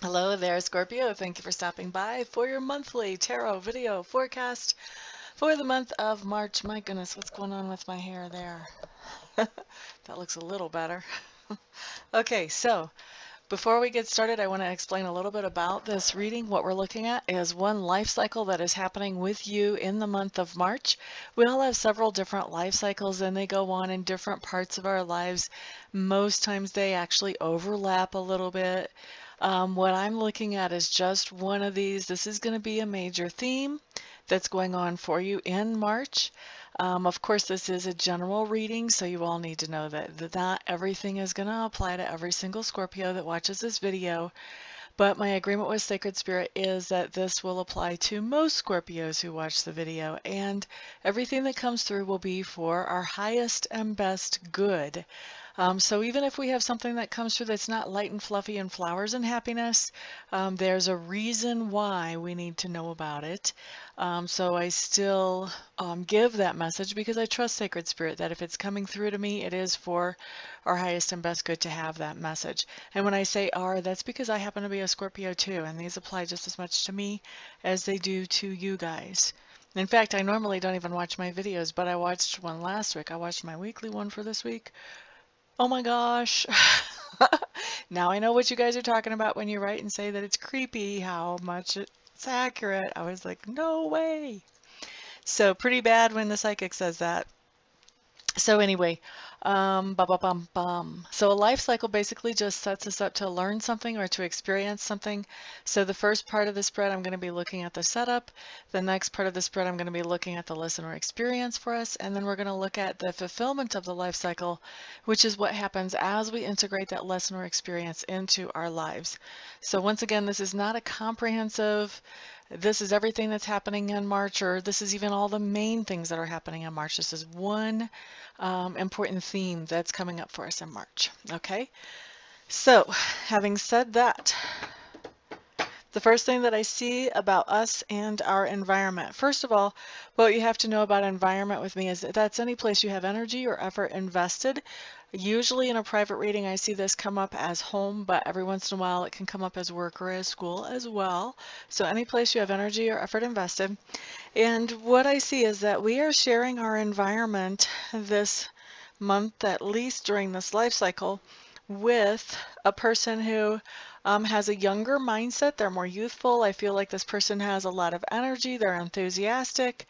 Hello there, Scorpio. Thank you for stopping by for your monthly tarot video forecast for the month of March. My goodness, what's going on with my hair there? That looks a little better. Okay, so before we get started, I want to explain a little bit about this reading. What we're looking at is one life cycle that is happening with you in the month of March. We all have several different life cycles and they go on in different parts of our lives. Most times they actually overlap a little bit. What I'm looking at is just one of these. This is going to be a major theme that's going on for you in March. Of course, this is a general reading, so you all need to know that not everything is going to apply to every single Scorpio that watches this video. But my agreement with Sacred Spirit is that this will apply to most Scorpios who watch the video, and everything that comes through will be for our highest and best good. So even if we have something that comes through that's not light and fluffy and flowers and happiness, there's a reason why we need to know about it. So I still give that message because I trust Sacred Spirit that if it's coming through to me, it is for our highest and best good to have that message. And when I say "our," that's because I happen to be a Scorpio too, and these apply just as much to me as they do to you guys. In fact, I normally don't even watch my videos, but I watched one last week. I watched my weekly one for this week. Oh my gosh. Now I know what you guys are talking about when you write and say that it's creepy how much it's accurate. I was like, no way. So pretty bad when the psychic says that. So anyway, So a life cycle basically just sets us up to learn something or to experience something. So the first part of the spread, I'm going to be looking at the setup. The next part of the spread, I'm going to be looking at the lesson or experience for us. And then we're going to look at the fulfillment of the life cycle, which is what happens as we integrate that lesson or experience into our lives. So once again, this is not a comprehensive this is everything that's happening in March, or this is even all the main things that are happening in March. This is one important theme that's coming up for us in March. Okay, so having said that, the first thing that I see about us and our environment. First of all, what you have to know about environment with me is that that's any place you have energy or effort invested. Usually in a private reading, I see this come up as home, but every once in a while it can come up as work or as school as well. So any place you have energy or effort invested. And what I see is that we are sharing our environment this month, at least during this life cycle, with a person who has a younger mindset. They're more youthful. I feel like this person has a lot of energy. They're enthusiastic.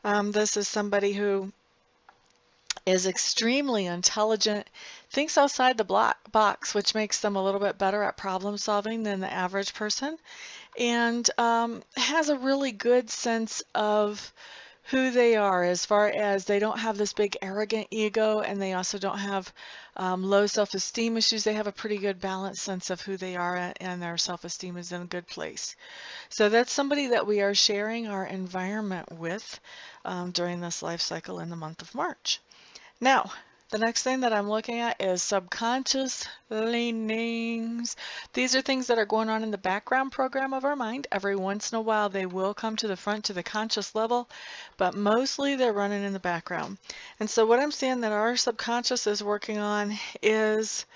This is somebody who is extremely intelligent, thinks outside the box, which makes them a little bit better at problem solving than the average person, and has a really good sense of who they are, as far as they don't have this big arrogant ego, and they also don't have low self-esteem issues. They have a pretty good balanced sense of who they are, and their self-esteem is in a good place. So that's somebody that we are sharing our environment with during this life cycle in the month of March. Now, the next thing that I'm looking at is subconscious leanings. These are things that are going on in the background program of our mind. Every once in a while they will come to the front to the conscious level, but mostly they're running in the background. And so what I'm seeing that our subconscious is working on is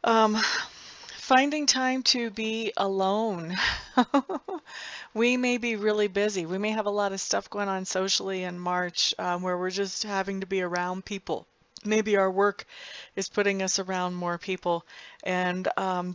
finding time to be alone. We may be really busy. We may have a lot of stuff going on socially in March where we're just having to be around people. Maybe our work is putting us around more people, and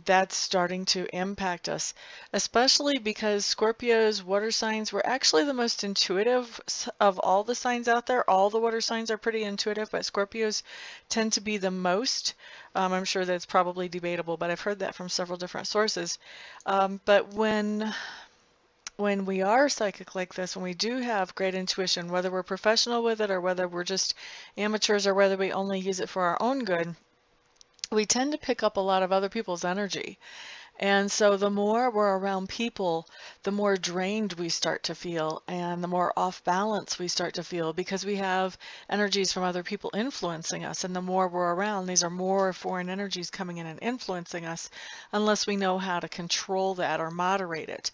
that's starting to impact us, especially because Scorpios, water signs, were actually the most intuitive of all the signs out there. All the water signs are pretty intuitive, but Scorpios tend to be the most. I'm sure that's probably debatable, but I've heard that from several different sources. But when we are psychic like this, when we do have great intuition, whether we're professional with it or whether we're just amateurs or whether we only use it for our own good, we tend to pick up a lot of other people's energy. And so the more we're around people, the more drained we start to feel and the more off balance we start to feel because we have energies from other people influencing us. And the more we're around, these are more foreign energies coming in and influencing us unless we know how to control that or moderate it.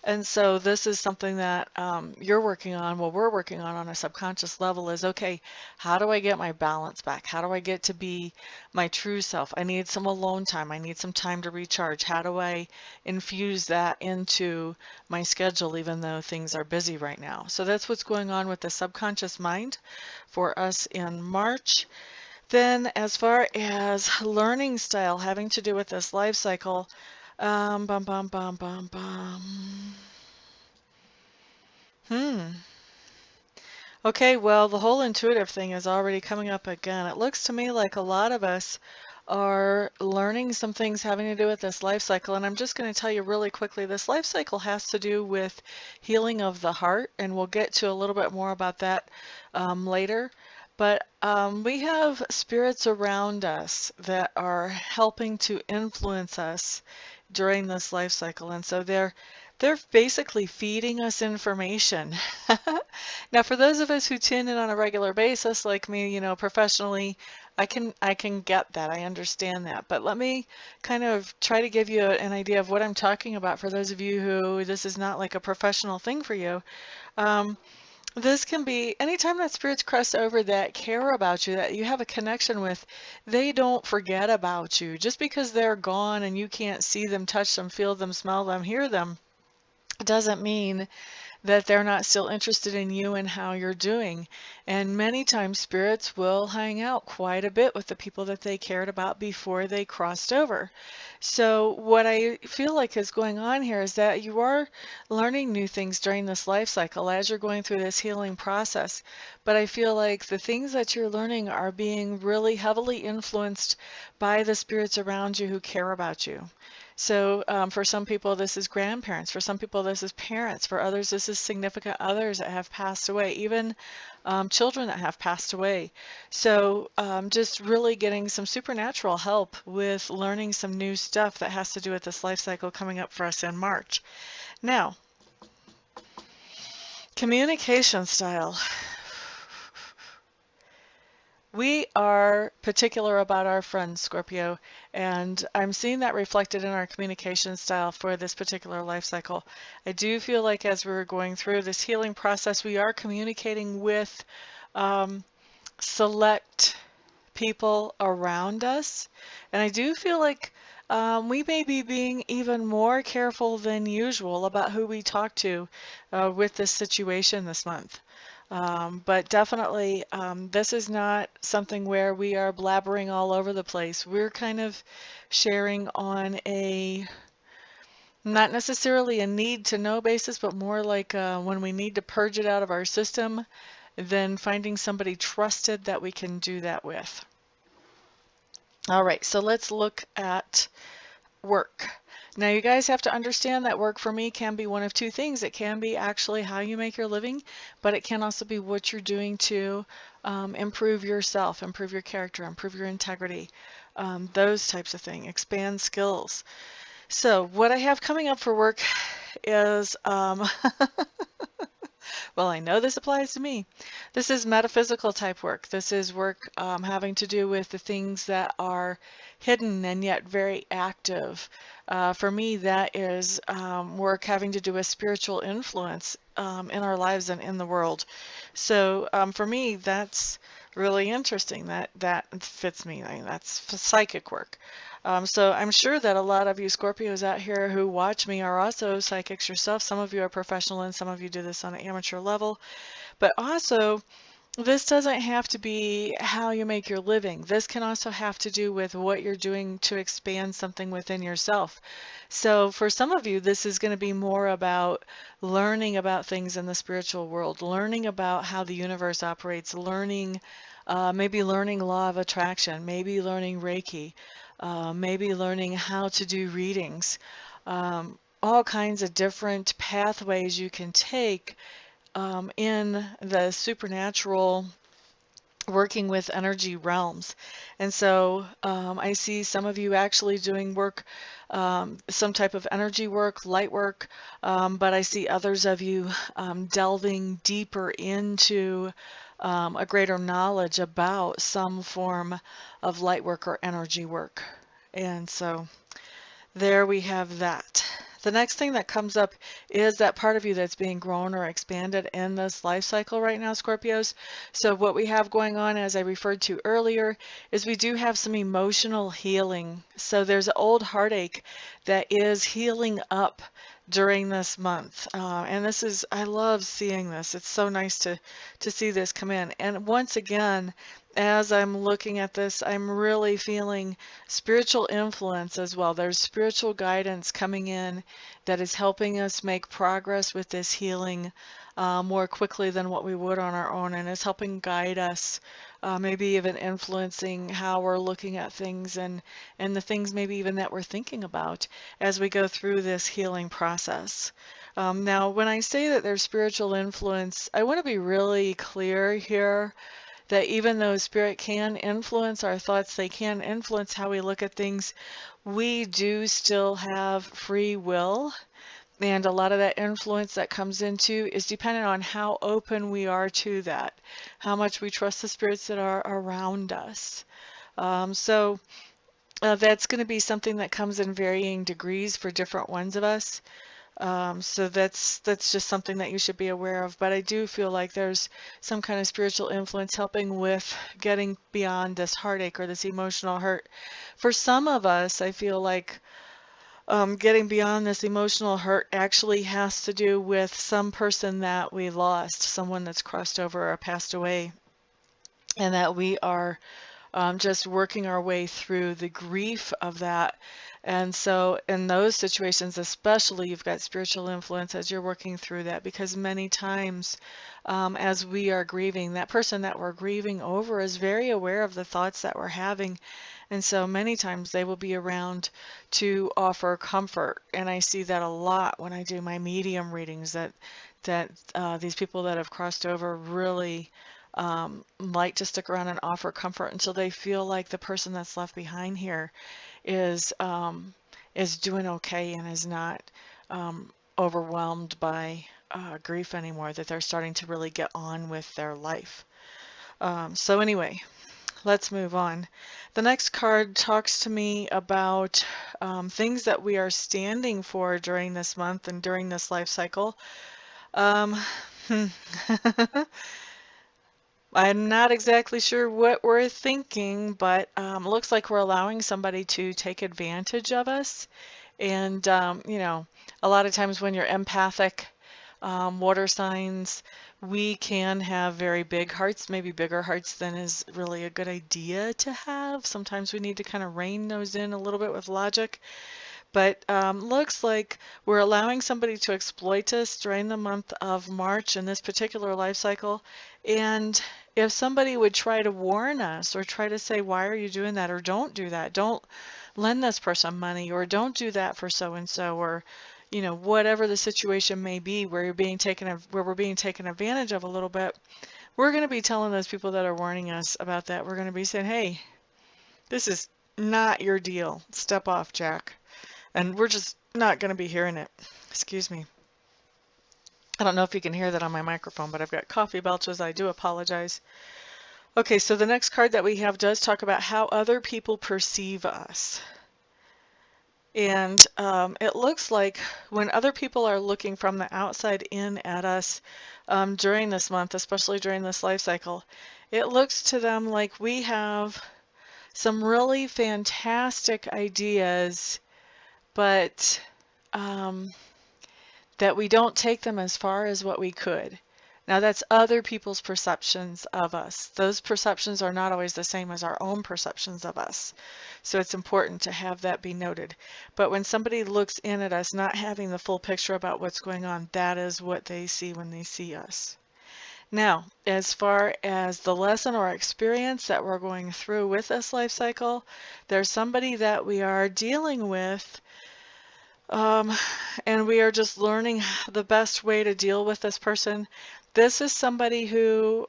And so this is something that you're working on, well, we're working on a subconscious level is, okay, how do I get my balance back? How do I get to be my true self? I need some alone time. I need some time to recharge. How do do I infuse that into my schedule even though things are busy right now? So that's what's going on with the subconscious mind for us in March. Then as far as learning style having to do with this life cycle, bum, bum, bum, bum, bum. Okay, well, the whole intuitive thing is already coming up again. It looks to me like a lot of us are learning some things having to do with this life cycle. And I'm just going to tell you really quickly, this life cycle has to do with healing of the heart, and we'll get to a little bit more about that later. But we have spirits around us that are helping to influence us during this life cycle. And so they're basically feeding us information. Now, for those of us who tune in on a regular basis, like me, you know, professionally, I can get that. I understand that. But let me kind of try to give you an idea of what I'm talking about for those of you who this is not like a professional thing for you. This can be anytime that spirits cross over that care about you, that you have a connection with, they don't forget about you. Just because they're gone and you can't see them, touch them, feel them, smell them, hear them, doesn't mean that they're not still interested in you and how you're doing. And many times spirits will hang out quite a bit with the people that they cared about before they crossed over. So what I feel like is going on here is that you are learning new things during this life cycle as you're going through this healing process. But I feel like the things that you're learning are being really heavily influenced by the spirits around you who care about you. So for some people, this is grandparents. For some people, this is parents. For others, this is significant others that have passed away, even children that have passed away. So just really getting some supernatural help with learning some new stuff that has to do with this life cycle coming up for us in March. Now, communication style. We are particular about our friends, Scorpio, and I'm seeing that reflected in our communication style for this particular life cycle. I do feel like as we're going through this healing process, we are communicating with select people around us, and I do feel like we may be being even more careful than usual about who we talk to with this situation this month. But definitely, this is not something where we are blabbering all over the place. We're kind of sharing on a, not necessarily a need to know basis, but more like when we need to purge it out of our system, then finding somebody trusted that we can do that with. All right, so let's look at work. Now you guys have to understand that work for me can be one of two things. It can be actually how you make your living, but it can also be what you're doing to improve yourself, improve your character, improve your integrity, those types of things, expand skills. So what I have coming up for work is, well, I know this applies to me. This is metaphysical type work. This is work having to do with the things that are hidden and yet very active. For me, that is work having to do with spiritual influence in our lives and in the world. So for me, that's really interesting. That fits me. I mean, that's psychic work. So I'm sure that a lot of you Scorpios out here who watch me are also psychics yourself. Some of you are professional and some of you do this on an amateur level. But also, this doesn't have to be how you make your living. This can also have to do with what you're doing to expand something within yourself. So for some of you, this is going to be more about learning about things in the spiritual world, learning about how the universe operates, learning, maybe learning law of attraction, maybe learning Reiki, maybe learning how to do readings, all kinds of different pathways you can take in the supernatural working with energy realms. And so I see some of you actually doing work, some type of energy work, light work, but I see others of you delving deeper into a greater knowledge about some form of light work or energy work. And so there we have that. The next thing that comes up is that part of you that's being grown or expanded in this life cycle right now, Scorpios. So what we have going on, as I referred to earlier, is we do have some emotional healing. So there's an old heartache that is healing up during this month. And this is, I love seeing this. It's so nice to see this come in. And once again, as I'm looking at this, I'm really feeling spiritual influence as well. There's spiritual guidance coming in that is helping us make progress with this healing more quickly than what we would on our own, and is helping guide us, maybe even influencing how we're looking at things and the things maybe even that we're thinking about as we go through this healing process. Now, when I say that there's spiritual influence, I want to be really clear here that even though spirit can influence our thoughts, they can influence how we look at things, we do still have free will. And a lot of that influence that comes into is dependent on how open we are to that, how much we trust the spirits that are around us. That's going to be something that comes in varying degrees for different ones of us. So that's just something that you should be aware of. But I do feel like there's some kind of spiritual influence helping with getting beyond this heartache or this emotional hurt. For some of us, I feel like getting beyond this emotional hurt actually has to do with some person that we lost, someone that's crossed over or passed away, and that we are just working our way through the grief of that. And so in those situations, especially, you've got spiritual influence as you're working through that, because many times as we are grieving, that person that we're grieving over is very aware of the thoughts that we're having. And so many times they will be around to offer comfort. And I see that a lot when I do my medium readings, that these people that have crossed over really like to stick around and offer comfort until they feel like the person that's left behind here is doing okay and is not overwhelmed by grief anymore, that they're starting to really get on with their life. So anyway, let's move on. The next card talks to me about things that we are standing for during this month and during this life cycle. I'm not exactly sure what we're thinking, but looks like we're allowing somebody to take advantage of us. And, you know, a lot of times when you're empathic, water signs, we can have very big hearts, maybe bigger hearts than is really a good idea to have. Sometimes we need to kind of rein those in a little bit with logic. But looks like we're allowing somebody to exploit us during the month of March in this particular life cycle. And if somebody would try to warn us or try to say, why are you doing that? Or don't do that. Don't lend this person money, or don't do that for so-and-so, or, you know, whatever the situation may be where we're being taken advantage of a little bit, we're going to be telling those people that are warning us about that. We're going to be saying, hey, this is not your deal. Step off, Jack. And we're just not going to be hearing it. Excuse me. I don't know if you can hear that on my microphone, but I've got coffee belches. I do apologize. Okay, so the next card that we have does talk about how other people perceive us. And it looks like when other people are looking from the outside in at us during this month, especially during this life cycle, it looks to them like we have some really fantastic ideas, but that we don't take them as far as what we could. Now that's other people's perceptions of us. Those perceptions are not always the same as our own perceptions of us. So it's important to have that be noted. But when somebody looks in at us not having the full picture about what's going on, that is what they see when they see us. Now, as far as the lesson or experience that we're going through with this life cycle, there's somebody that we are dealing with, and we are just learning the best way to deal with this person. This is somebody who,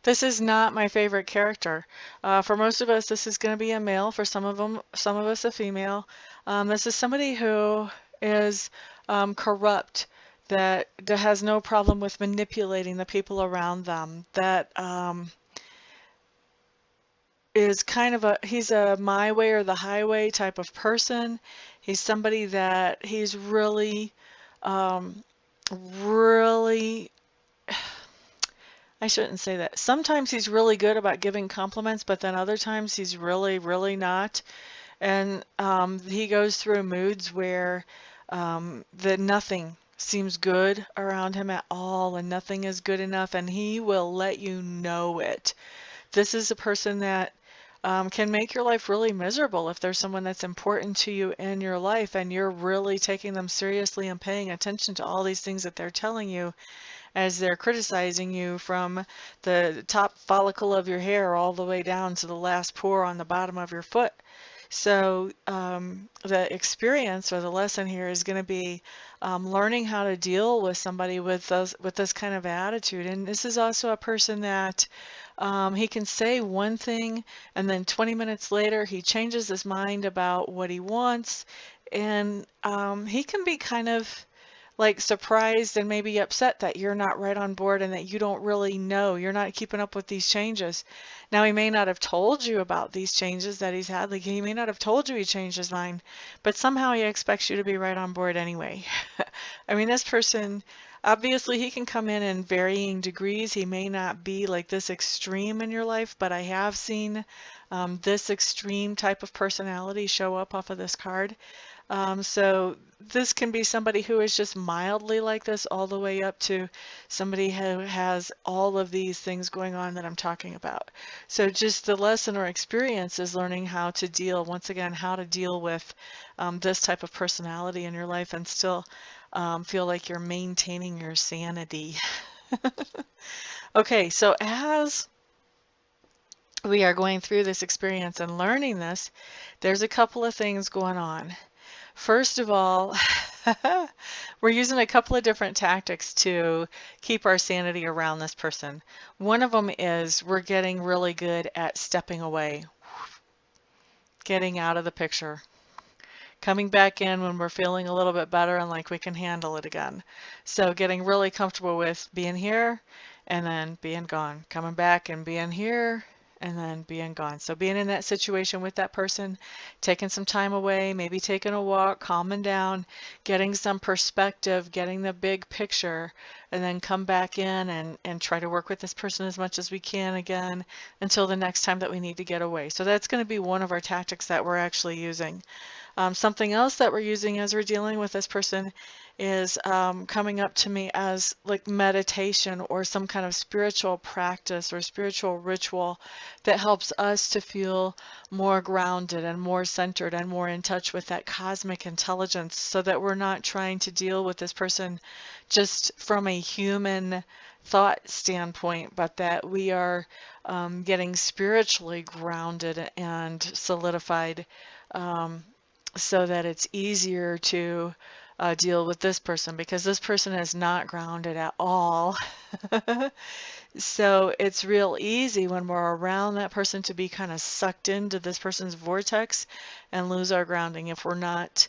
this is not my favorite character. For most of us, this is going to be a male. For some of us, a female. This is somebody who is corrupt, that has no problem with manipulating the people around them, that is kind of he's a my way or the highway type of person. He's somebody that he's really, um, really, I shouldn't say that. Sometimes he's really good about giving compliments, but then other times he's really, really not. And he goes through moods where nothing seems good around him at all, and nothing is good enough, and he will let you know it. This is a person that can make your life really miserable if there's someone that's important to you in your life and you're really taking them seriously and paying attention to all these things that they're telling you as they're criticizing you from the top follicle of your hair all the way down to the last pore on the bottom of your foot. So the experience or the lesson here is going to be learning how to deal with somebody with this kind of attitude. And this is also a person that he can say one thing and then 20 minutes later he changes his mind about what he wants, and he can be kind of like surprised and maybe upset that you're not right on board and that you don't really know, you're not keeping up with these changes. Now, he may not have told you about these changes that he's had, like he may not have told you he changed his mind, but somehow he expects you to be right on board anyway. I mean, this person, obviously he can come in varying degrees. He may not be like this extreme in your life, but I have seen this extreme type of personality show up off of this card. So this can be somebody who is just mildly like this all the way up to somebody who has all of these things going on that I'm talking about. So just the lesson or experience is learning how to deal, once again, how to deal with this type of personality in your life and still feel like you're maintaining your sanity. Okay, so as we are going through this experience and learning this, there's a couple of things going on. First of all, we're using a couple of different tactics to keep our sanity around this person. One of them is we're getting really good at stepping away, getting out of the picture, coming back in when we're feeling a little bit better and like we can handle it again. So getting really comfortable with being here and then being gone, coming back and being here and then being gone. So being in that situation with that person, taking some time away, maybe taking a walk, calming down, getting some perspective, getting the big picture, and then come back in and try to work with this person as much as we can again until the next time that we need to get away. So that's going to be one of our tactics that we're actually using. Something else that we're using as we're dealing with this person is coming up to me as like meditation or some kind of spiritual practice or spiritual ritual that helps us to feel more grounded and more centered and more in touch with that cosmic intelligence, so that we're not trying to deal with this person just from a human thought standpoint, but that we are getting spiritually grounded and solidified, so that it's easier to deal with this person, because this person is not grounded at all. So it's real easy when we're around that person to be kind of sucked into this person's vortex and lose our grounding if we're not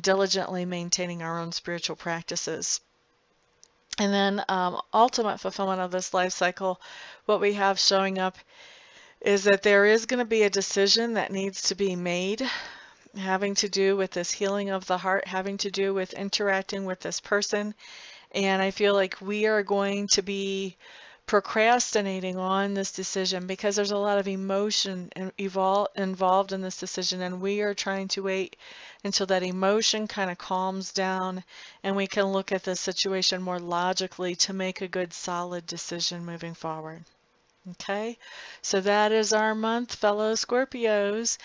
diligently maintaining our own spiritual practices. And then ultimate fulfillment of this life cycle, what we have showing up is that there is going to be a decision that needs to be made, having to do with this healing of the heart, having to do with interacting with this person. And I feel like we are going to be procrastinating on this decision because there's a lot of emotion involved in this decision, and we are trying to wait until that emotion kind of calms down and we can look at the situation more logically to make a good solid decision moving forward. Okay, so that is our month, fellow Scorpios.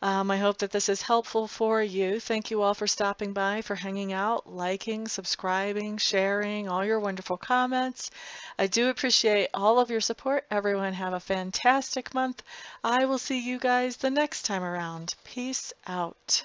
I hope that this is helpful for you. Thank you all for stopping by, for hanging out, liking, subscribing, sharing, all your wonderful comments. I do appreciate all of your support. Everyone have a fantastic month. I will see you guys the next time around. Peace out.